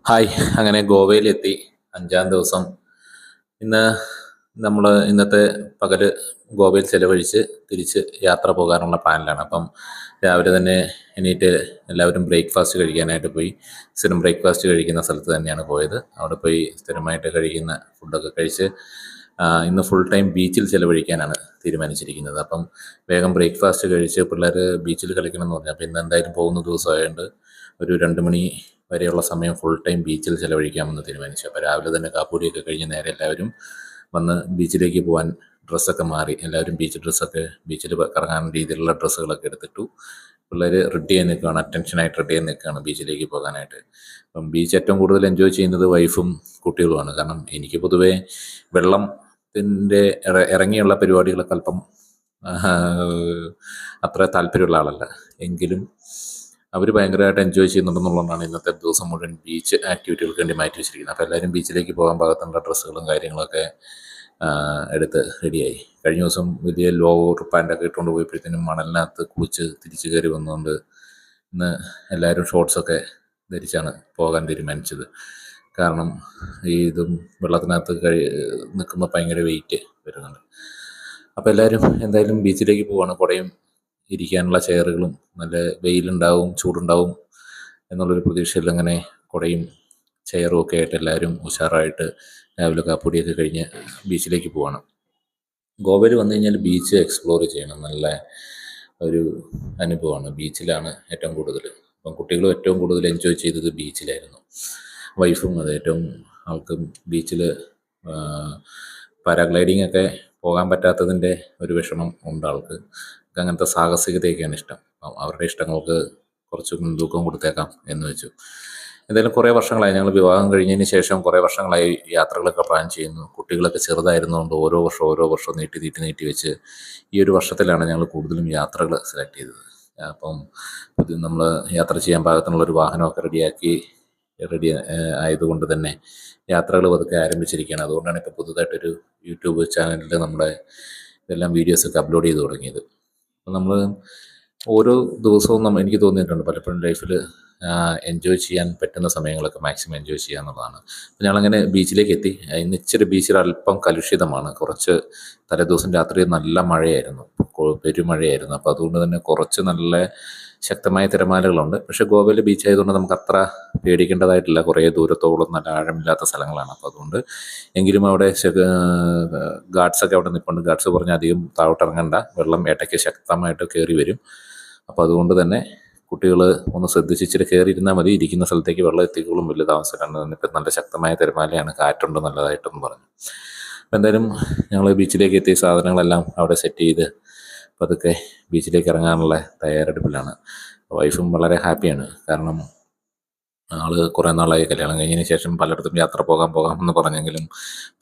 Hi. അങ്ങനെ ഗോവയിലെത്തി 5-ാം ദിവസം. ഇന്ന് നമ്മൾ ഇന്നത്തെ പകല് ഗോവയിൽ ചെലവഴിച്ച് തിരിച്ച് യാത്ര പോകാനുള്ള പ്ലാനിലാണ്. അപ്പം രാവിലെ തന്നെ എണീറ്റ് എല്ലാവരും ബ്രേക്ക്ഫാസ്റ്റ് കഴിക്കാനായിട്ട് പോയി. സ്ഥിരം ബ്രേക്ക്ഫാസ്റ്റ് കഴിക്കുന്ന സ്ഥലത്ത് തന്നെയാണ് പോയത്. അവിടെ പോയി സ്ഥിരമായിട്ട് കഴിക്കുന്ന ഫുഡൊക്കെ കഴിച്ച് ഇന്ന് ഫുൾ ടൈം ബീച്ചിൽ ചെലവഴിക്കാനാണ് തീരുമാനിച്ചിരിക്കുന്നത്. അപ്പം വേഗം ബ്രേക്ക്ഫാസ്റ്റ് കഴിച്ച് പിള്ളേർ ബീച്ചിൽ കളിക്കണം എന്ന് പറഞ്ഞു. അപ്പോൾ ഇന്ന് എന്തായാലും പോകുന്ന ദിവസമായതുകൊണ്ട് ഒരു 2 മണി വരെയുള്ള സമയം ഫുൾ ടൈം ബീച്ചിൽ ചെലവഴിക്കാമെന്ന് തീരുമാനിച്ചു. അപ്പോൾ രാവിലെ തന്നെ കാപ്പൂടിയൊക്കെ കഴിഞ്ഞ് നേരെ എല്ലാവരും വന്ന് ബീച്ചിലേക്ക് പോകാൻ ഡ്രസ്സൊക്കെ മാറി. എല്ലാവരും ബീച്ച് ഡ്രസ്സൊക്കെ ബീച്ചിൽ കറങ്ങാൻ രീതിയിലുള്ള ഡ്രസ്സുകളൊക്കെ എടുത്തിട്ടു. പിള്ളേർ റെഡി ആയി നിൽക്കുകയാണ്, അറ്റൻഷനായിട്ട് റെഡി ആയി നിൽക്കുകയാണ് ബീച്ചിലേക്ക് പോകാനായിട്ട്. അപ്പം ബീച്ച് ഏറ്റവും കൂടുതൽ എൻജോയ് ചെയ്യുന്നത് വൈഫും കുട്ടികളുമാണ്. കാരണം എനിക്ക് പൊതുവേ വെള്ളത്തിൻ്റെ ഇറങ്ങിയുള്ള പരിപാടികളൊക്കെ അല്പം അത്ര താല്പര്യമുള്ള ആളല്ല. എങ്കിലും അവർ ഭയങ്കരമായിട്ട് എൻജോയ് ചെയ്യുന്നുണ്ടെന്നുള്ളതാണ് ഇന്നത്തെ ദിവസം മുഴുവൻ ബീച്ച് ആക്ടിവിറ്റികൾക്ക് വേണ്ടി മാറ്റി വെച്ചിരിക്കുന്നത്. അപ്പോൾ എല്ലാവരും ബീച്ചിലേക്ക് പോകാൻ പാകത്തിനുള്ള ഡ്രസ്സുകളും കാര്യങ്ങളൊക്കെ എടുത്ത് റെഡിയായി. കഴിഞ്ഞ ദിവസം വലിയ ലോവർ പാൻറ്റൊക്കെ ഇട്ടുകൊണ്ട് പോയപ്പോഴത്തേനും മണലിനകത്ത് കുളിച്ച് തിരിച്ചു കയറി വന്നുകൊണ്ട് ഇന്ന് എല്ലാവരും ഷോർട്സൊക്കെ ധരിച്ചാണ് പോകാൻ തീരുമാനിച്ചത്. കാരണം ഇതും വെള്ളത്തിനകത്ത് നിൽക്കുമ്പോൾ ഭയങ്കര വെയിറ്റ് വരുന്നുണ്ട്. അപ്പോൾ എല്ലാവരും എന്തായാലും ബീച്ചിലേക്ക് പോവാണ്. കുടയും ഇരിക്കാനുള്ള ചെയറുകളും, നല്ല വെയിലുണ്ടാവും ചൂടുണ്ടാവും എന്നുള്ളൊരു പ്രതീക്ഷയിൽ അങ്ങനെ കുടയും ചെയറും ഒക്കെ ആയിട്ട് എല്ലാവരും ഉഷാറായിട്ട് രാവിലെ കാപ്പൂടിയൊക്കെ കഴിഞ്ഞ് ബീച്ചിലേക്ക് പോവാണ്. ഗോവയിൽ വന്നു കഴിഞ്ഞാൽ ബീച്ച് എക്സ്പ്ലോർ ചെയ്യണം. നല്ല ഒരു അനുഭവമാണ്. ബീച്ചിലാണ് ഏറ്റവും കൂടുതൽ. അപ്പം കുട്ടികളും ഏറ്റവും കൂടുതൽ എൻജോയ് ചെയ്തത് ബീച്ചിലായിരുന്നു. വൈഫും അത് ഏറ്റവും ആൾക്കും ബീച്ചിൽ പാരാഗ്ലൈഡിങ് ഒക്കെ പോകാൻ പറ്റാത്തതിൻ്റെ ഒരു വിഷമം ഉണ്ട് ആൾക്ക്. അങ്ങനത്തെ സാഹസികതയൊക്കെയാണ് ഇഷ്ടം. അവരുടെ ഇഷ്ടങ്ങൾക്ക് കുറച്ച് മുൻതൂക്കം കൊടുത്തേക്കാം എന്ന് വെച്ചു. എന്തായാലും കുറേ വർഷങ്ങളായി, ഞങ്ങൾ വിവാഹം കഴിഞ്ഞതിന് ശേഷം കുറേ വർഷങ്ങളായി യാത്രകളൊക്കെ പ്ലാൻ ചെയ്യുന്നു. കുട്ടികളൊക്കെ ചെറുതായിരുന്നുകൊണ്ട് ഓരോ വർഷം നീട്ടി വെച്ച് ഈ ഒരു വർഷത്തിലാണ് ഞങ്ങൾ കൂടുതലും യാത്രകൾ സെലക്ട് ചെയ്തത്. അപ്പം നമ്മൾ യാത്ര ചെയ്യാൻ പാകത്തിനുള്ളൊരു വാഹനമൊക്കെ റെഡി ആയതുകൊണ്ട് തന്നെ യാത്രകൾ പതുക്കെ ആരംഭിച്ചിരിക്കുകയാണ്. അതുകൊണ്ടാണ് ഇപ്പോൾ പുതുതായിട്ടൊരു യൂട്യൂബ് ചാനലിൽ നമ്മുടെ ഇതെല്ലാം വീഡിയോസൊക്കെ അപ്ലോഡ് ചെയ്ത് തുടങ്ങിയത്. അപ്പം നമ്മൾ ഓരോ ദിവസവും എനിക്ക് തോന്നിയിട്ടുണ്ട് പലപ്പോഴും ലൈഫിൽ എൻജോയ് ചെയ്യാൻ പറ്റുന്ന സമയങ്ങളൊക്കെ മാക്സിമം എൻജോയ് ചെയ്യുക എന്നുള്ളതാണ്. അപ്പം ഞങ്ങളങ്ങനെ ബീച്ചിലേക്ക് എത്തി. ഇന്ന് ഇച്ചിരി ബീച്ചിൽ അല്പം കലുഷിതമാണ്. കുറച്ച് തലേദിവസം രാത്രി നല്ല മഴയായിരുന്നു, പെരുമഴയായിരുന്നു. അപ്പോൾ അതുകൊണ്ട് തന്നെ കുറച്ച് നല്ല ശക്തമായ തിരമാലകളുണ്ട്. പക്ഷേ ഗോവയിലെ ബീച്ച് ആയതുകൊണ്ട് നമുക്ക് അത്ര പേടിക്കേണ്ടതായിട്ടില്ല. കുറേ ദൂരത്തോളം നല്ല ആഴമില്ലാത്ത സ്ഥലങ്ങളാണ്. അപ്പോൾ അതുകൊണ്ട് എങ്കിലും അവിടെ ഗാർഡ്സൊക്കെ അവിടെ നിൽപ്പുണ്ട്. ഗാർഡ്സ് പറഞ്ഞ് അധികം താഴോട്ടിറങ്ങണ്ട, വെള്ളം ഇടയ്ക്ക് ശക്തമായിട്ട് കയറി വരും. അപ്പോൾ അതുകൊണ്ട് തന്നെ കുട്ടികൾ ഒന്ന് ശ്രദ്ധിച്ച് ഇച്ചിരി കയറി ഇരുന്നാൽ മതി. ഇരിക്കുന്ന സ്ഥലത്തേക്ക് വെള്ളം എത്തിക്കോളും, വലിയ താമസം. ഇപ്പം നല്ല ശക്തമായ തിരമാലയാണ്, കാറ്റുണ്ട് നല്ലതായിട്ടെന്ന് പറഞ്ഞു. അപ്പോൾ എന്തായാലും ഞങ്ങൾ ബീച്ചിലേക്ക് എത്തിയ സാധനങ്ങളെല്ലാം അവിടെ സെറ്റ് ചെയ്ത് പതുക്കെ ബീച്ചിലേക്ക് ഇറങ്ങാനുള്ള തയ്യാറെടുപ്പിലാണ്. വൈഫും വളരെ ഹാപ്പിയാണ്. കാരണം ആൾ കുറേ നാളായി കല്യാണം കഴിഞ്ഞതിന് ശേഷം പലയിടത്തും യാത്ര പോകാമെന്ന് പറഞ്ഞെങ്കിലും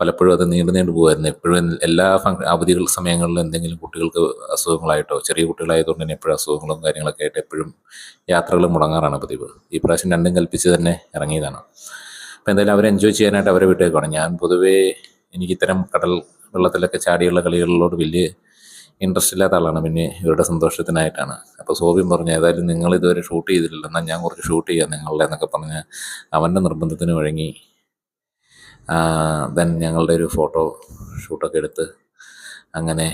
പലപ്പോഴും അത് നീണ്ടു പോകുമായിരുന്നു. എപ്പോഴും എല്ലാ അവധികൾ സമയങ്ങളിൽ എന്തെങ്കിലും കുട്ടികൾക്ക് അസുഖങ്ങളായിട്ടോ, ചെറിയ കുട്ടികളായതുകൊണ്ട് തന്നെ എപ്പോഴും അസുഖങ്ങളും കാര്യങ്ങളൊക്കെ ആയിട്ട് എപ്പോഴും യാത്രകൾ മുടങ്ങാറാണ് പതിവ്. ഈ പ്രാവശ്യം രണ്ടും കൽപ്പിച്ച് തന്നെ ഇറങ്ങിയതാണ്. അപ്പോൾ എന്തായാലും അവരെ എൻജോയ് ചെയ്യാനായിട്ട് അവരെ വിട്ടേക്കാണ്. ഞാൻ പൊതുവേ എനിക്കിത്തരം കടൽ വെള്ളത്തിലൊക്കെ ചാടിയുള്ള കളികളിലോട് വലിയ ഇൻട്രസ്റ്റ് ഇല്ലാത്ത ആളാണ്. പിന്നെ ഇവരുടെ സന്തോഷത്തിനായിട്ടാണ്. അപ്പോൾ സോബിയും പറഞ്ഞു, ഏതായാലും നിങ്ങൾ ഇതുവരെ ഷൂട്ട് ചെയ്തിട്ടില്ല, എന്നാൽ ഞാൻ കുറച്ച് ഷൂട്ട് ചെയ്യാം നിങ്ങളുടെ എന്നൊക്കെ പറഞ്ഞ് അവൻ്റെ നിർബന്ധത്തിന് വഴങ്ങി ദെൻ ഞങ്ങളുടെ ഒരു ഫോട്ടോ ഷൂട്ടൊക്കെ എടുത്ത് അങ്ങനെ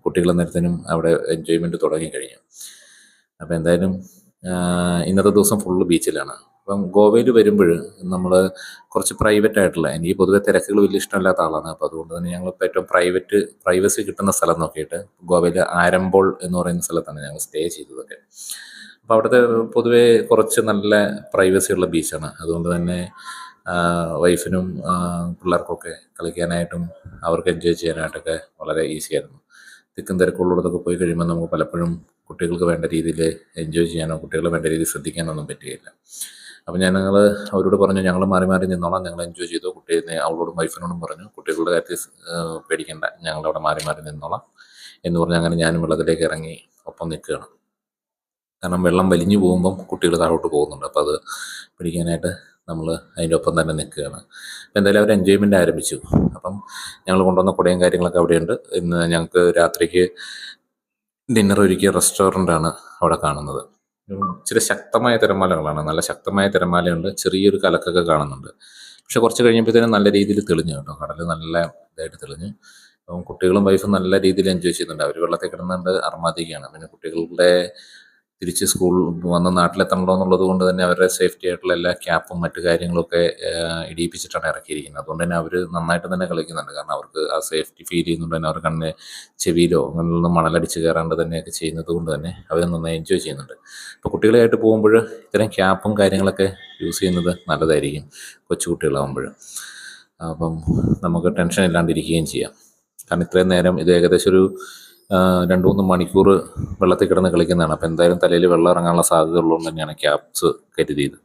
കുട്ടികളെ നേരത്തിനും അവിടെ എൻജോയ്മെൻറ്റ് തുടങ്ങിക്കഴിഞ്ഞു. അപ്പോൾ എന്തായാലും ഇന്നത്തെ ദിവസം ഫുള്ള് ബീച്ചിലാണ്. അപ്പം ഗോവയിൽ വരുമ്പോൾ നമ്മൾ കുറച്ച് പ്രൈവറ്റ് ആയിട്ടുള്ള, എനിക്ക് പൊതുവെ തിരക്കുകൾ വലിയ ഇഷ്ടമില്ലാത്ത ആളാണ്. അപ്പോൾ അതുകൊണ്ട് തന്നെ ഞങ്ങളിപ്പോൾ ഏറ്റവും പ്രൈവസി കിട്ടുന്ന സ്ഥലം നോക്കിയിട്ട് ഗോവയിൽ ആരംബോൾ എന്ന് പറയുന്ന സ്ഥലത്താണ് ഞങ്ങൾ സ്റ്റേ ചെയ്തതൊക്കെ. അപ്പോൾ അവിടുത്തെ പൊതുവേ കുറച്ച് നല്ല പ്രൈവസി ഉള്ള ബീച്ചാണ്. അതുകൊണ്ട് തന്നെ വൈഫിനും പിള്ളേർക്കൊക്കെ കളിക്കാനായിട്ടും അവർക്ക് എൻജോയ് ചെയ്യാനായിട്ടൊക്കെ വളരെ ഈസി ആയിരുന്നു. തിക്കും തിരക്കുള്ളിടത്തൊക്കെ പോയി കഴിയുമ്പോൾ നമുക്ക് പലപ്പോഴും കുട്ടികൾക്ക് വേണ്ട രീതിയിൽ എൻജോയ് ചെയ്യാനോ കുട്ടികളെ വേണ്ട രീതിയിൽ ശ്രദ്ധിക്കാനോ ഒന്നും പറ്റുകയില്ല. അപ്പോൾ ഞങ്ങൾ അവരോട് പറഞ്ഞു, ഞങ്ങൾ മാറി നിന്നോളാം, ഞങ്ങൾ എൻജോയ് ചെയ്തു. അവളോടും വൈഫിനോടും പറഞ്ഞു, കുട്ടികളുടെ കാര്യത്തിൽ പേടിക്കേണ്ട, ഞങ്ങളവിടെ മാറി നിന്നോളാം എന്ന് പറഞ്ഞ് അങ്ങനെ ഞാനും വെള്ളത്തിലേക്ക് ഇറങ്ങി ഒപ്പം നിൽക്കുകയാണ്. കാരണം വെള്ളം വലിഞ്ഞു പോകുമ്പം കുട്ടികൾ താഴോട്ട് പോകുന്നുണ്ട്. അപ്പോൾ അത് പിടിക്കാനായിട്ട് നമ്മൾ അതിൻ്റെ ഒപ്പം തന്നെ നിൽക്കുകയാണ്. അപ്പോൾ എന്തായാലും അവർ എൻജോയ്മെൻ്റ് ആരംഭിച്ചു. അപ്പം ഞങ്ങൾ കൊണ്ടുവന്ന കുടയും കാര്യങ്ങളൊക്കെ അവിടെയുണ്ട്. ഇന്ന് ഞങ്ങൾക്ക് രാത്രിക്ക് ഡിന്നർ ഒരുക്കിയ റെസ്റ്റോറൻ്റാണ് അവിടെ കാണുന്നത്. ഇച്ചിരി ശക്തമായ തിരമാലകളാണ്. നല്ല ശക്തമായ തിരമാലയുണ്ട്. ചെറിയൊരു കലക്കൊക്കെ കാണുന്നുണ്ട്. പക്ഷെ കുറച്ച് കഴിഞ്ഞപ്പോഴത്തേനും നല്ല രീതിയിൽ തെളിഞ്ഞു കേട്ടോ. കടൽ നല്ല ഇതായിട്ട് തെളിഞ്ഞു. അപ്പം കുട്ടികളും വൈഫും നല്ല രീതിയിൽ എൻജോയ് ചെയ്യുന്നുണ്ട്. അവർ വെള്ളത്തിൽ കിടന്നുകൊണ്ട് അർമാദിക്കുകയാണ്. പിന്നെ കുട്ടികളുടെ തിരിച്ച് സ്കൂൾ വന്ന് നാട്ടിലെത്തണല്ലോ എന്നുള്ളത് കൊണ്ട് തന്നെ അവരുടെ സേഫ്റ്റി ആയിട്ടുള്ള എല്ലാ ക്യാപ്പും മറ്റു കാര്യങ്ങളൊക്കെ ഇടിയിപ്പിച്ചിട്ടാണ് ഇറക്കിയിരിക്കുന്നത്. അതുകൊണ്ട് തന്നെ അവർ നന്നായിട്ട് തന്നെ കളിക്കുന്നുണ്ട്. കാരണം അവർക്ക് ആ സേഫ്റ്റി ഫീൽ ചെയ്യുന്നുണ്ട് തന്നെ. അവർ കണ്ണ് ചെവിയിലോ അങ്ങനെയുള്ള മണലടിച്ച് കയറാണ്ട് തന്നെയൊക്കെ ചെയ്യുന്നത് കൊണ്ട് തന്നെ അവർ നന്നായി എൻജോയ് ചെയ്യുന്നുണ്ട്. ഇപ്പോൾ കുട്ടികളായിട്ട് പോകുമ്പോൾ ഇത്തരം ക്യാപ്പും കാര്യങ്ങളൊക്കെ യൂസ് ചെയ്യുന്നത് നല്ലതായിരിക്കും കൊച്ചു കുട്ടികളാകുമ്പോൾ. അപ്പം നമുക്ക് ടെൻഷൻ ഇല്ലാണ്ടിരിക്കുകയും ചെയ്യാം. കാരണം ഇത്രയും നേരം ഇത് ഏകദേശം ഒരു 2-3 മണിക്കൂർ വെള്ളത്തിൽ കിടന്ന് കളിക്കുന്നതാണ്. അപ്പോൾ എന്തായാലും തലയിൽ വെള്ളം ഇറങ്ങാനുള്ള സാധ്യത ഉള്ളതുകൊണ്ട് തന്നെയാണ് ക്യാപ്സ് കരുതിയത്.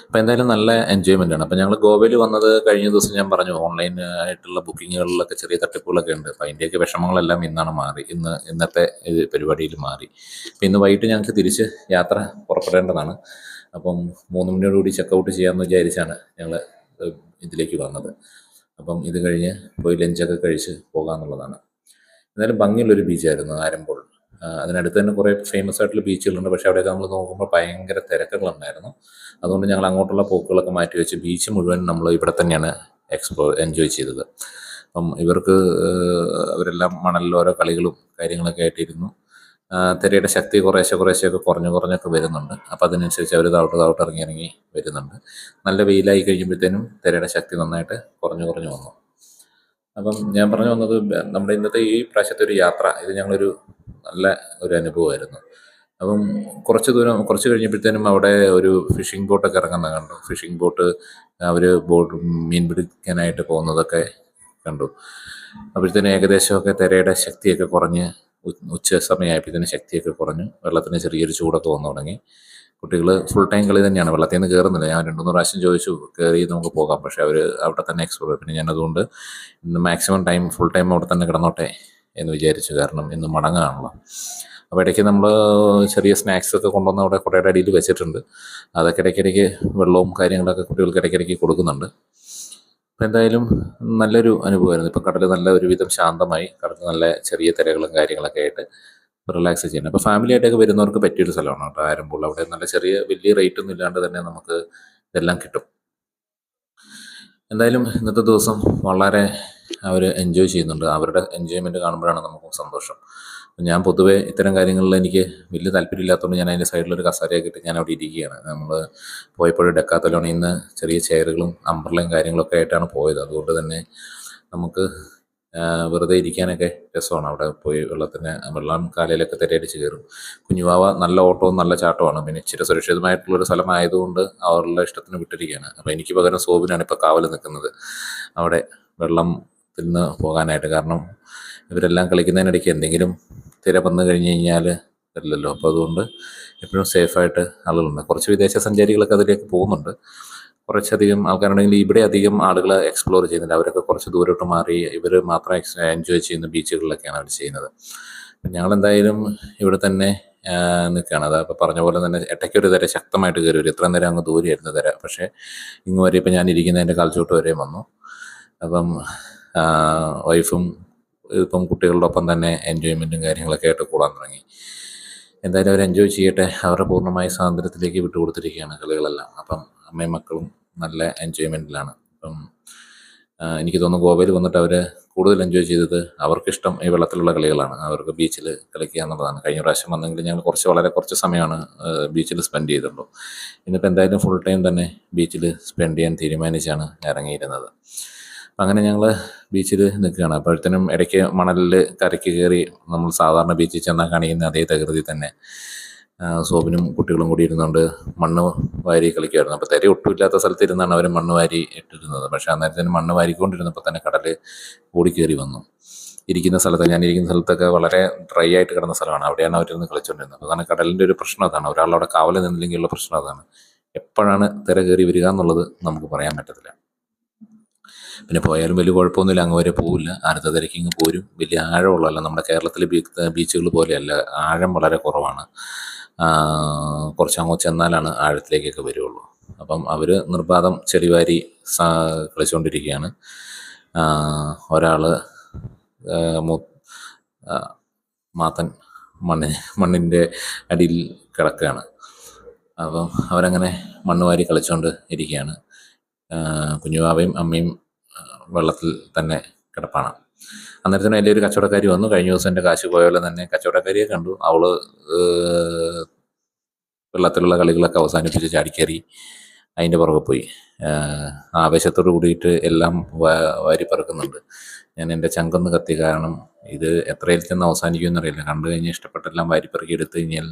അപ്പോൾ എന്തായാലും നല്ല എൻജോയ്മെൻ്റ് ആണ്. അപ്പോൾ ഞങ്ങൾ ഗോവയിൽ വന്നത് കഴിഞ്ഞ ദിവസം ഞാൻ പറഞ്ഞു ഓൺലൈൻ ആയിട്ടുള്ള ബുക്കിങ്ങുകളിലൊക്കെ ചെറിയ തട്ടിപ്പുകളൊക്കെ ഉണ്ട്. അപ്പോൾ അതിൻ്റെയൊക്കെ വിഷമങ്ങളെല്ലാം ഇന്നത്തെ പരിപാടിയിൽ മാറി. അപ്പോൾ ഇന്ന് വൈകിട്ട് ഞങ്ങൾക്ക് തിരിച്ച് യാത്ര പുറപ്പെടേണ്ടതാണ്. അപ്പം 3 മണിയോടുകൂടി ചെക്കൗട്ട് ചെയ്യാമെന്ന് വിചാരിച്ചാണ് ഞങ്ങൾ ഇതിലേക്ക് വന്നത്. അപ്പം ഇത് കഴിഞ്ഞ് പോയി ലഞ്ചൊക്കെ കഴിച്ച് പോകാമെന്നുള്ളതാണ്. എന്നാലും ഭംഗിയുള്ളൊരു ബീച്ചായിരുന്നു ആരമ്പോൾ. അതിനടുത്ത് തന്നെ കുറേ ഫേമസ് ആയിട്ടുള്ള ബീച്ചുകളുണ്ട്. പക്ഷേ അവിടെയൊക്കെ നമ്മൾ നോക്കുമ്പോൾ ഭയങ്കര തിരക്കുകളുണ്ടായിരുന്നു. അതുകൊണ്ട് ഞങ്ങൾ അങ്ങോട്ടുള്ള പോക്കുകളൊക്കെ മാറ്റി വെച്ച് ബീച്ച് മുഴുവൻ നമ്മൾ ഇവിടെ തന്നെയാണ് എൻജോയ് ചെയ്തത്. അപ്പം ഇവർക്ക് അവരെല്ലാം മണലിൽ ഓരോ കളികളും കാര്യങ്ങളൊക്കെ ആയിട്ടിരുന്നു. തിരയുടെ ശക്തി കുറേശ്ശെയൊക്കെ കുറഞ്ഞൊക്കെ വരുന്നുണ്ട്. അപ്പോൾ അതിനനുസരിച്ച് അവർ താവോട്ട് ഇറങ്ങി വരുന്നുണ്ട്. നല്ല വെയിലായി കഴിയുമ്പോഴത്തേനും തിരയുടെ ശക്തി നന്നായിട്ട് കുറഞ്ഞു വന്നു. അപ്പം ഞാൻ പറഞ്ഞു വന്നത് നമ്മുടെ ഇന്നത്തെ ഈ പ്രാവശ്യത്തെ ഒരു യാത്ര ഇത് ഞങ്ങളൊരു നല്ല ഒരു അനുഭവമായിരുന്നു. അപ്പം കുറച്ച് കഴിഞ്ഞപ്പോഴത്തേനും അവിടെ ഒരു ഫിഷിംഗ് ബോട്ടൊക്കെ ഇറങ്ങുന്നത് കണ്ടു. ഫിഷിംഗ് ബോട്ട് അവർ മീൻ പിടിക്കാനായിട്ട് പോകുന്നതൊക്കെ കണ്ടു. അപ്പോഴത്തേനും ഏകദേശമൊക്കെ തിരയുടെ ശക്തിയൊക്കെ കുറഞ്ഞ് ഉച്ച സമയമായപ്പോഴത്തേനും ശക്തിയൊക്കെ കുറഞ്ഞു. വെള്ളത്തിന് ചെറിയൊരു ചൂടൊക്കെ വന്നു തുടങ്ങി. കുട്ടികൾ ഫുൾ ടൈം കളി തന്നെയാണ്. വെള്ളത്തിൽ നിന്ന് കയറുന്നില്ല. ഞാൻ 2-3 പ്രാവശ്യം ചോദിച്ചു കയറി നമുക്ക് പോകാം. പക്ഷേ അവർ അവിടെ തന്നെ എക്സ്പ്ലോർ ചെയ്യും. പിന്നെ ഞാനതുകൊണ്ട് ഇന്ന് മാക്സിമം ഫുൾ ടൈം അവിടെ തന്നെ കിടന്നോട്ടെ എന്ന് വിചാരിച്ചു. കാരണം ഇന്ന് മടങ്ങുകയാണല്ലോ. അപ്പോൾ ഇടയ്ക്ക് നമ്മൾ ചെറിയ സ്നാക്സൊക്കെ കൊണ്ടുവന്ന് അവിടെ കുടയുടെ അടിയിൽ വെച്ചിട്ടുണ്ട്. അതൊക്കെ ഇടയ്ക്കിടയ്ക്ക് വെള്ളവും കാര്യങ്ങളൊക്കെ കുട്ടികൾക്ക് ഇടയ്ക്കിടയ്ക്ക് കൊടുക്കുന്നുണ്ട്. അപ്പോൾ എന്തായാലും നല്ലൊരു അനുഭവമായിരുന്നു. ഇപ്പം കടൽ നല്ല ഒരുവിധം ശാന്തമായി. കടൽ നല്ല ചെറിയ തിരകളും കാര്യങ്ങളൊക്കെ ആയിട്ട് റിലാക്സ് ചെയ്യണം. അപ്പോൾ ഫാമിലി ആയിട്ടൊക്കെ വരുന്നവർക്ക് പറ്റിയൊരു സ്ഥലമാണ് കേട്ടോ ആരമ്പോൾ. അവിടെ നല്ല വലിയ റേറ്റ് ഒന്നും ഇല്ലാണ്ട് തന്നെ നമുക്ക് ഇതെല്ലാം കിട്ടും. എന്തായാലും ഇന്നത്തെ ദിവസം വളരെ അവർ എൻജോയ് ചെയ്യുന്നുണ്ട്. അവരുടെ എൻജോയ്മെൻറ്റ് കാണുമ്പോഴാണ് നമുക്കും സന്തോഷം. ഞാൻ പൊതുവേ ഇത്തരം കാര്യങ്ങളിൽ എനിക്ക് വലിയ താല്പര്യമില്ലാത്തതുകൊണ്ട് ഞാൻ അതിൻ്റെ സൈഡിലൊരു കസേരയൊക്കെ ഇട്ട് ഞാൻ അവിടെ ഇരിക്കുകയാണ്. നമ്മൾ പോയപ്പോഴും ഡെക്കാത്തലോണിൽ നിന്ന് ചെറിയ ചെയറുകളും അംബ്രലയും കാര്യങ്ങളൊക്കെ ആയിട്ടാണ് പോയത്. അതുകൊണ്ട് തന്നെ നമുക്ക് വെറുതെ ഇരിക്കാനൊക്കെ രസമാണ്. അവിടെ പോയി വെള്ളം കാലയിലൊക്കെ തിരയടിച്ച് കയറും. കുഞ്ഞുവാവ നല്ല ഓട്ടവും നല്ല ചാട്ടമാണ്. പിന്നെ ഇച്ചിരി സുരക്ഷിതമായിട്ടുള്ളൊരു സ്ഥലമായതുകൊണ്ട് അവരുടെ ഇഷ്ടത്തിന് വിട്ടിരിക്കുകയാണ്. അപ്പോൾ എനിക്ക് പകരം സോബിനാണ് ഇപ്പോൾ കാവൽ നിൽക്കുന്നത് അവിടെ വെള്ളത്തിൽ നിന്ന് പോകാനായിട്ട്. കാരണം ഇവരെല്ലാം കളിക്കുന്നതിനിടയ്ക്ക് എന്തെങ്കിലും തിര വന്നു കഴിഞ്ഞ് കഴിഞ്ഞാൽ വരില്ലല്ലോ. അപ്പോൾ അതുകൊണ്ട് എപ്പോഴും സേഫായിട്ട് ആളുകളുണ്ട്. കുറച്ച് വിദേശ സഞ്ചാരികളൊക്കെ അതിലേക്ക് പോകുന്നുണ്ട്. കുറച്ചധികം ആൾക്കാരുണ്ടെങ്കിൽ ഇവിടെ അധികം ആളുകൾ എക്സ്പ്ലോർ ചെയ്യുന്നുണ്ട്. അവരൊക്കെ കുറച്ച് ദൂരോട്ട് മാറി ഇവർ മാത്രം എൻജോയ് ചെയ്യുന്ന ബീച്ചുകളിലൊക്കെയാണ് അവർ ചെയ്യുന്നത്. ഞങ്ങളെന്തായാലും ഇവിടെ തന്നെ നിൽക്കുകയാണ്. അതപ്പോൾ പറഞ്ഞ പോലെ തന്നെ ഇടയ്ക്കൊരു തിര ശക്തമായിട്ട് കയറി വരും. ഇത്ര നേരം അങ്ങ് ദൂരെയായിരുന്നു തിര. പക്ഷേ ഇങ്ങ് വരെ ഇപ്പം ഞാൻ ഇരിക്കുന്നതിൻ്റെ കാൽച്ചോട്ട് വരെയും വന്നു. അപ്പം വൈഫും ഇപ്പം കുട്ടികളുടെ ഒപ്പം തന്നെ എൻജോയ്മെൻറ്റും കാര്യങ്ങളൊക്കെ ആയിട്ട് കൂടാൻ തുടങ്ങി. എന്തായാലും അവർ എൻജോയ് ചെയ്യട്ടെ. അവരുടെ പൂർണ്ണമായ സ്വാതന്ത്ര്യത്തിലേക്ക് വിട്ടുകൊടുത്തിരിക്കുകയാണ് കളികളെല്ലാം. അപ്പം അമ്മയും മക്കളും നല്ല എൻജോയ്മെൻറ്റിലാണ്. അപ്പം എനിക്ക് തോന്നുന്നു ഗോവയിൽ വന്നിട്ട് അവർ കൂടുതൽ എൻജോയ് ചെയ്തത് അവർക്കിഷ്ടം ഈ വെള്ളത്തിലുള്ള കളികളാണ്. അവർക്ക് ബീച്ചിൽ കളിക്കുക എന്നുള്ളതാണ്. കഴിഞ്ഞ പ്രാവശ്യം വന്നെങ്കിൽ ഞങ്ങൾ വളരെ കുറച്ച് സമയമാണ് ബീച്ചിൽ സ്പെൻഡ് ചെയ്തിട്ടുള്ളൂ. ഇന്നിപ്പോൾ എന്തായാലും ഫുൾ ടൈം തന്നെ ബീച്ചിൽ സ്പെൻഡ് ചെയ്യാൻ തീരുമാനിച്ചാണ് ഇറങ്ങിയിരുന്നത്. അപ്പം അങ്ങനെ ഞങ്ങൾ ബീച്ചിൽ നിൽക്കുകയാണ്. അപ്പോഴത്തേനും ഇടയ്ക്ക് മണലിൽ കരയ്ക്ക് കയറി നമ്മൾ സാധാരണ ബീച്ചിൽ ചെന്നാൽ കാണിക്കുന്ന അതേ തകൃതി തന്നെ സോബിനും കുട്ടികളും കൂടി ഇരുന്നുകൊണ്ട് മണ്ണ് വാരി കളിക്കുമായിരുന്നു. അപ്പോൾ തിര ഒട്ടുമില്ലാത്ത സ്ഥലത്തിരുന്നാണ് അവർ മണ്ണ് വാരി ഇട്ടിരുന്നത്. പക്ഷേ അന്നേരത്തിന് മണ്ണ് വാരിക്കൊണ്ടിരുന്നപ്പോൾ തന്നെ കടൽ ഓടിക്കയറി വന്നു. ഞാനിരിക്കുന്ന സ്ഥലത്തൊക്കെ വളരെ ഡ്രൈ ആയിട്ട് കിടന്ന സ്ഥലമാണ്. അവിടെയാണ് അവരിരുന്ന് കളിച്ചുകൊണ്ടിരുന്നത്. അതാണ് കടലിൻ്റെ ഒരു പ്രശ്നം. അതാണ് ഒരാളവിടെ കാവൽ നിന്നില്ലെങ്കിലുള്ള പ്രശ്നം. അതാണ് എപ്പോഴാണ് തിര കയറി വരിക എന്നുള്ളത് നമുക്ക് പറയാൻ പറ്റത്തില്ല. പിന്നെ പോയാലും വലിയ കുഴപ്പമൊന്നുമില്ല. അങ്ങ് വരെ പോവില്ല. അടുത്ത തിരക്ക് ഇങ്ങ് പോരും. വലിയ ആഴമുള്ളതല്ല. നമ്മുടെ കേരളത്തിലെ ബീച്ചുകൾ പോലെയല്ല. ആഴം വളരെ കുറവാണ്. കുറച്ചങ്ങോട്ട് ചെന്നാലാണ് ആഴത്തിലേക്കൊക്കെ വരുള്ളൂ. അപ്പം അവർ നിർബാധം ചെടിവാരി കളിച്ചുകൊണ്ടിരിക്കുകയാണ്. ഒരാൾ മാത്തൻ മണ്ണിൻ്റെ അടിയിൽ കിടക്കുകയാണ്. അപ്പം അവരങ്ങനെ മണ്ണ് വാരി കളിച്ചുകൊണ്ട് ഇരിക്കുകയാണ്. കുഞ്ഞുവാവയും അമ്മയും വെള്ളത്തിൽ തന്നെ കിടപ്പാണ്. അന്നേരത്തിന് എൻ്റെ ഒരു കച്ചവടക്കാരി വന്നു. കഴിഞ്ഞ ദിവസം എൻ്റെ കാശ് പോയ പോലെ തന്നെ കച്ചവടക്കാരിയെ കണ്ടു. അവള് വെള്ളത്തിലുള്ള കളികളൊക്കെ അവസാനിപ്പിച്ച് ചാടിക്കയറി അതിൻ്റെ പുറകെ പോയി. ആവേശത്തോട് കൂടിയിട്ട് എല്ലാം വാരി പറക്കുന്നുണ്ട്. ഞാൻ എൻ്റെ ചങ്കൊന്ന് കത്തി. കാരണം ഇത് എത്രയിൽ ചെന്ന് അവസാനിക്കുമെന്നറിയില്ല. കണ്ടു കഴിഞ്ഞ് ഇഷ്ടപ്പെട്ടെല്ലാം വാരിപ്പെറുക്കി എടുത്തു കഴിഞ്ഞാൽ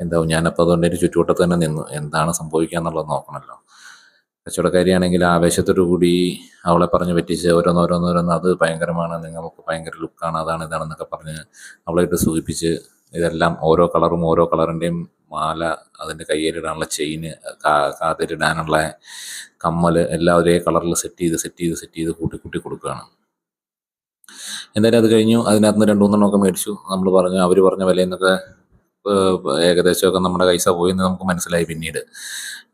എന്താവും. ഞാനപ്പോൾ അതുകൊണ്ട് ഒരു ചുറ്റുവട്ടത്ത് തന്നെ നിന്നു. എന്താണ് സംഭവിക്കുക എന്നുള്ളത് നോക്കണമല്ലോ. കച്ചവടക്കാരിയാണെങ്കിൽ ആവേശത്തോടു കൂടി അവളെ പറഞ്ഞ് പറ്റിച്ച് ഓരോന്നോരോന്നോരോന്ന് അത് ഭയങ്കരമാണ്, നിങ്ങൾക്ക് ഭയങ്കര ലുക്കാണ്, അതാണ് ഇതാണെന്നൊക്കെ പറഞ്ഞ് അവളെ ഇട്ട് സൂചിപ്പിച്ച് ഇതെല്ലാം ഓരോ കളറും ഓരോ കളറിൻ്റെയും മാല, അതിൻ്റെ കയ്യിലിടാനുള്ള ചെയിന്, കാതിലിടാനുള്ള കമ്മൽ എല്ലാം ഒരേ കളറിൽ സെറ്റ് ചെയ്ത് കൂട്ടി കൊടുക്കുകയാണ്. എന്തായാലും അത് കഴിഞ്ഞു. അതിനകത്ത് നിന്ന് 2-3 മേടിച്ചു. അവർ പറഞ്ഞ വിലയിൽ നിന്നൊക്കെ ഏകദേശമൊക്കെ നമ്മുടെ പൈസ പോയെന്ന് നമുക്ക് മനസ്സിലായി. പിന്നീട്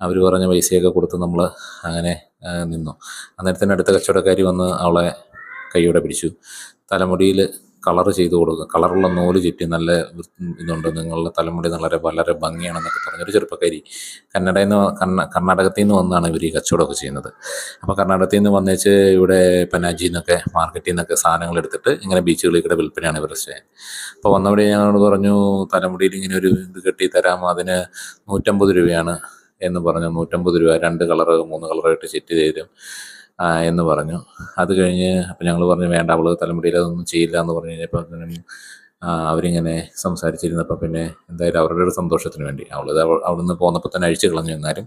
അവർ പറഞ്ഞ പൈസയൊക്കെ കൊടുത്ത് നമ്മൾ അങ്ങനെ നിന്നു. അന്നേരത്തിന് അടുത്ത കച്ചവടക്കാരി വന്ന് അവളെ കൈയോടെ പിടിച്ചു. തലമുടിയിൽ കളർ ചെയ്ത് കൊടുക്കുക, കളറുള്ള നൂല് ചുറ്റി നല്ല ഇതുണ്ട്, നിങ്ങളുടെ തലമുടി വളരെ ഭംഗിയാണെന്നൊക്കെ പറഞ്ഞൊരു ചെറുപ്പക്കാരി കർണാടകത്തിൽ നിന്ന് വന്നാണ് ഇവർ ഈ കച്ചവടമൊക്കെ ചെയ്യുന്നത്. അപ്പോൾ കർണാടകത്തിൽ നിന്ന് വന്നേച്ച് ഇവിടെ പനാജിയിൽ നിന്നൊക്കെ മാർക്കറ്റിൽ നിന്നൊക്കെ സാധനങ്ങൾ എടുത്തിട്ട് ഇങ്ങനെ ബീച്ചുകളിൽ കൂടെ വിൽപ്പനയാണ് ഇവർ ചെയ്യുന്നത്. അപ്പോൾ വന്നവിടെ ഞങ്ങളോട് പറഞ്ഞു, തലമുടിയിൽ ഇങ്ങനെ ഒരു ഇത് കെട്ടി തരാമോ, അതിന് 150 രൂപയാണ് എന്ന് പറഞ്ഞു. 150 രൂപ 2 കളറ് 3 കളറായിട്ട് സെറ്റ് തരും എന്ന് പറഞ്ഞു. അത് കഴിഞ്ഞ് അപ്പം ഞങ്ങൾ പറഞ്ഞു വേണ്ട, അവൾ തലമുടിയിൽ അതൊന്നും ചെയ്യില്ല എന്ന് പറഞ്ഞു കഴിഞ്ഞപ്പോൾ അവരിങ്ങനെ സംസാരിച്ചിരുന്നപ്പോൾ പിന്നെ എന്തായാലും അവരുടെ ഒരു സന്തോഷത്തിന് വേണ്ടി അവിടുന്ന് പോന്നപ്പോൾ തന്നെ അഴിച്ചു കളഞ്ഞു. എന്നാലും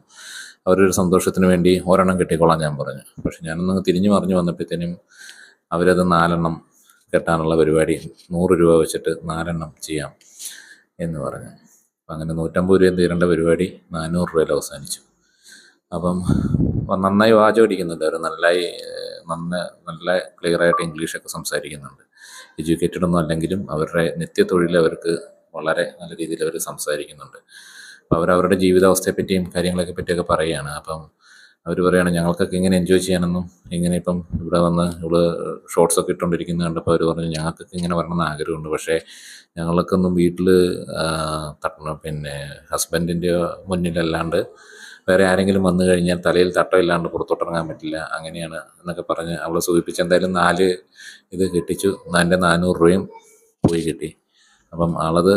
അവരുടെ ഒരു സന്തോഷത്തിന് വേണ്ടി ഒരെണ്ണം കെട്ടിക്കൊള്ളാൻ ഞാൻ പറഞ്ഞു. പക്ഷെ ഞാനൊന്ന് തിരിഞ്ഞു മറിഞ്ഞു വന്നപ്പോഴത്തേനും അവരത് 4 കെട്ടാനുള്ള പരിപാടി 100 രൂപ വെച്ചിട്ട് 4 ചെയ്യാം എന്ന് പറഞ്ഞു. അപ്പം അങ്ങനെ 150 രൂപ തീരേണ്ട പരിപാടി 400 രൂപയിൽ അവസാനിച്ചു. അപ്പം നന്നായി വാചോടിക്കുന്നുണ്ട് അവർ, നല്ല ക്ലിയറായിട്ട് ഇംഗ്ലീഷൊക്കെ സംസാരിക്കുന്നുണ്ട്. എഡ്യൂക്കേറ്റഡ് ഒന്നും അല്ലെങ്കിലും അവരുടെ നിത്യത്തൊഴിൽ അവർക്ക് വളരെ നല്ല രീതിയിൽ അവർ സംസാരിക്കുന്നുണ്ട്. അപ്പോൾ അവരവരുടെ ജീവിതാവസ്ഥയെപ്പറ്റിയും കാര്യങ്ങളൊക്കെ പറ്റിയൊക്കെ പറയുകയാണ്. അപ്പം അവർ പറയുകയാണ് ഞങ്ങൾക്കൊക്കെ ഇങ്ങനെ എൻജോയ് ചെയ്യാനൊന്നും, ഇങ്ങനെ ഇപ്പം ഇവിടെ വന്ന് ഇവള് ഷോർട്സൊക്കെ ഇട്ടുകൊണ്ടിരിക്കുന്നത് കണ്ടപ്പോൾ അവർ പറഞ്ഞു ഞങ്ങൾക്കൊക്കെ ഇങ്ങനെ വരണമെന്ന് ആഗ്രഹമുണ്ട്, പക്ഷേ ഞങ്ങൾക്കൊന്നും വീട്ടിൽ പിന്നെ ഹസ്ബൻഡിൻ്റെ മുന്നിലല്ലാണ്ട് വേറെ ആരെങ്കിലും വന്നു കഴിഞ്ഞാൽ തലയിൽ തട്ടമില്ലാണ്ട് പുറത്തോട്ടിറങ്ങാൻ പറ്റില്ല, അങ്ങനെയാണ് എന്നൊക്കെ പറഞ്ഞ് അവളെ സൂചിപ്പിച്ച് എന്തായാലും 4 ഇത് കെട്ടിച്ചു. അതിൻ്റെ 400 രൂപയും പോയി കിട്ടി. അപ്പം ആളത്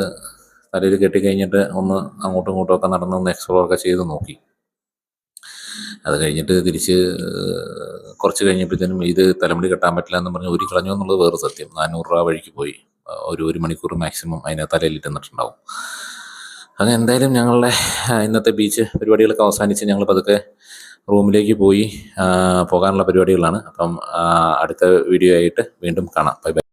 തലയിൽ കെട്ടിക്കഴിഞ്ഞിട്ട് ഒന്ന് അങ്ങോട്ടും ഇങ്ങോട്ടും ഒക്കെ നടന്നൊന്ന് എക്സ്പ്ലോറൊക്കെ ചെയ്ത് നോക്കി. അത് കഴിഞ്ഞിട്ട് തിരിച്ച് കുറച്ച് കഴിഞ്ഞപ്പോഴത്തേനും ഇത് തലമുടി കെട്ടാൻ പറ്റില്ല എന്ന് പറഞ്ഞ് ഊരി കളഞ്ഞു എന്നുള്ളത് വേറെ സത്യം. 400 രൂപ വഴിക്ക് പോയി. ഒരു മണിക്കൂർ മാക്സിമം അതിനെ തലയിലിട്ടുന്നിട്ടുണ്ടാവും. അങ്ങനെ എന്തായാലും ഞങ്ങളുടെ ഇന്നത്തെ ബീച്ച് പരിപാടികളൊക്കെ അവസാനിച്ച് ഞങ്ങൾ പതുക്കെ റൂമിലേക്ക് പോകാനുള്ള പരിപാടികളാണ്. അപ്പം അടുത്ത വീഡിയോ ആയിട്ട് വീണ്ടും കാണാം. Bye bye.